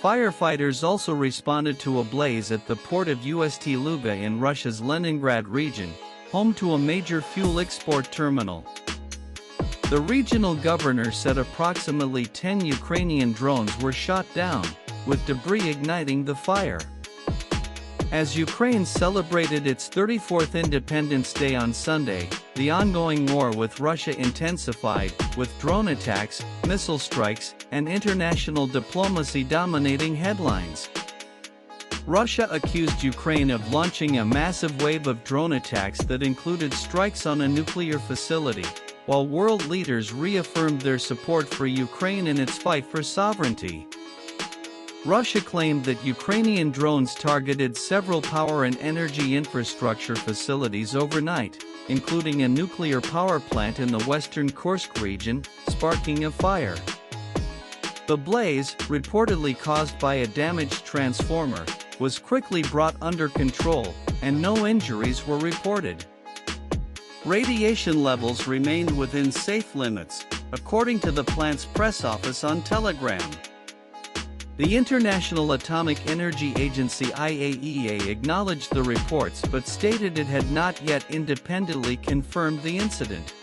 Firefighters also responded to a blaze at the port of Ust-Luga in Russia's Leningrad region, home to a major fuel export terminal. The regional governor said approximately 10 Ukrainian drones were shot down, with debris igniting the fire. As Ukraine celebrated its 34th Independence Day on Sunday, the ongoing war with Russia intensified, with drone attacks, missile strikes, and international diplomacy dominating headlines. Russia accused Ukraine of launching a massive wave of drone attacks that included strikes on a nuclear facility, while world leaders reaffirmed their support for Ukraine in its fight for sovereignty. Russia claimed that Ukrainian drones targeted several power and energy infrastructure facilities overnight, including a nuclear power plant in the western Kursk region, sparking a fire. The blaze, reportedly caused by a damaged transformer, was quickly brought under control, and no injuries were reported. Radiation levels remained within safe limits, according to the plant's press office on Telegram. The International Atomic Energy Agency (IAEA) acknowledged the reports but stated it had not yet independently confirmed the incident.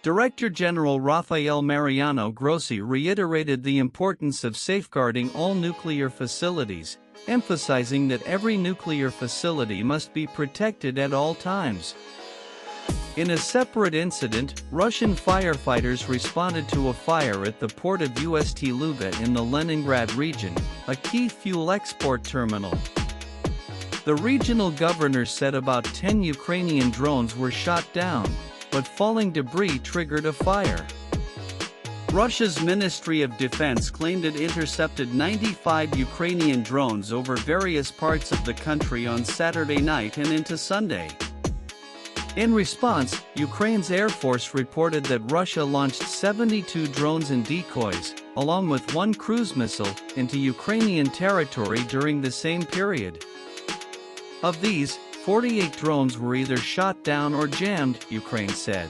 Director General Rafael Mariano Grossi reiterated the importance of safeguarding all nuclear facilities, emphasizing that every nuclear facility must be protected at all times. In a separate incident, Russian firefighters responded to a fire at the port of Ust-Luga in the Leningrad region, a key fuel export terminal. The regional governor said about 10 Ukrainian drones were shot down, but falling debris triggered a fire. Russia's Ministry of Defense claimed it intercepted 95 Ukrainian drones over various parts of the country on Saturday night and into Sunday. In response, Ukraine's Air Force reported that Russia launched 72 drones and decoys, along with one cruise missile, into Ukrainian territory during the same period. Of these, 48 drones were either shot down or jammed, Ukraine said.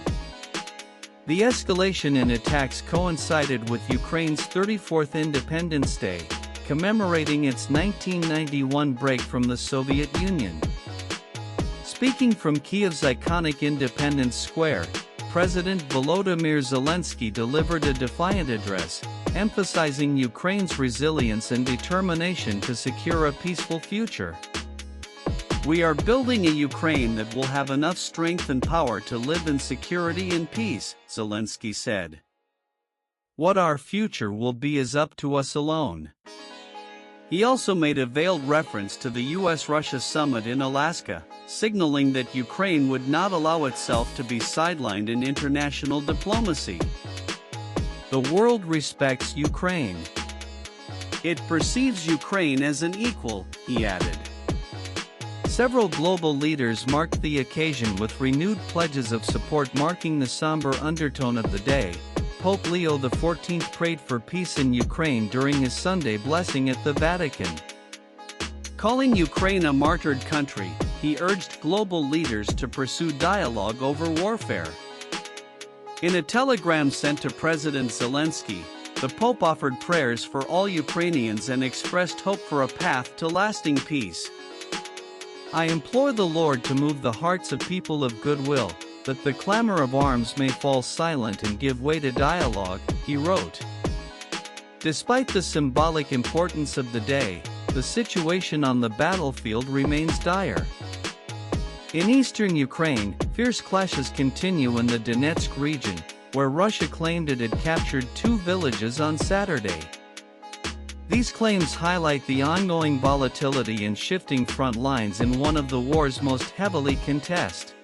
The escalation in attacks coincided with Ukraine's 34th Independence Day, commemorating its 1991 break from the Soviet Union. Speaking from Kyiv's iconic Independence Square, President Volodymyr Zelensky delivered a defiant address, emphasizing Ukraine's resilience and determination to secure a peaceful future. "We are building a Ukraine that will have enough strength and power to live in security and peace," Zelensky said. "What our future will be is up to us alone." He also made a veiled reference to the US-Russia summit in Alaska, signaling that Ukraine would not allow itself to be sidelined in international diplomacy. "The world respects Ukraine. It perceives Ukraine as an equal," he added. Several global leaders marked the occasion with renewed pledges of support, marking the somber undertone of the day. Pope Leo XIV prayed for peace in Ukraine during his Sunday blessing at the Vatican. Calling Ukraine a martyred country, he urged global leaders to pursue dialogue over warfare. In a telegram sent to President Zelensky, the Pope offered prayers for all Ukrainians and expressed hope for a path to lasting peace. "I implore the Lord to move the hearts of people of goodwill, that the clamor of arms may fall silent and give way to dialogue," he wrote. Despite the symbolic importance of the day, the situation on the battlefield remains dire. In eastern Ukraine, fierce clashes continue in the Donetsk region, where Russia claimed it had captured 2 villages on Saturday. These claims highlight the ongoing volatility and shifting front lines in one of the war's most heavily contested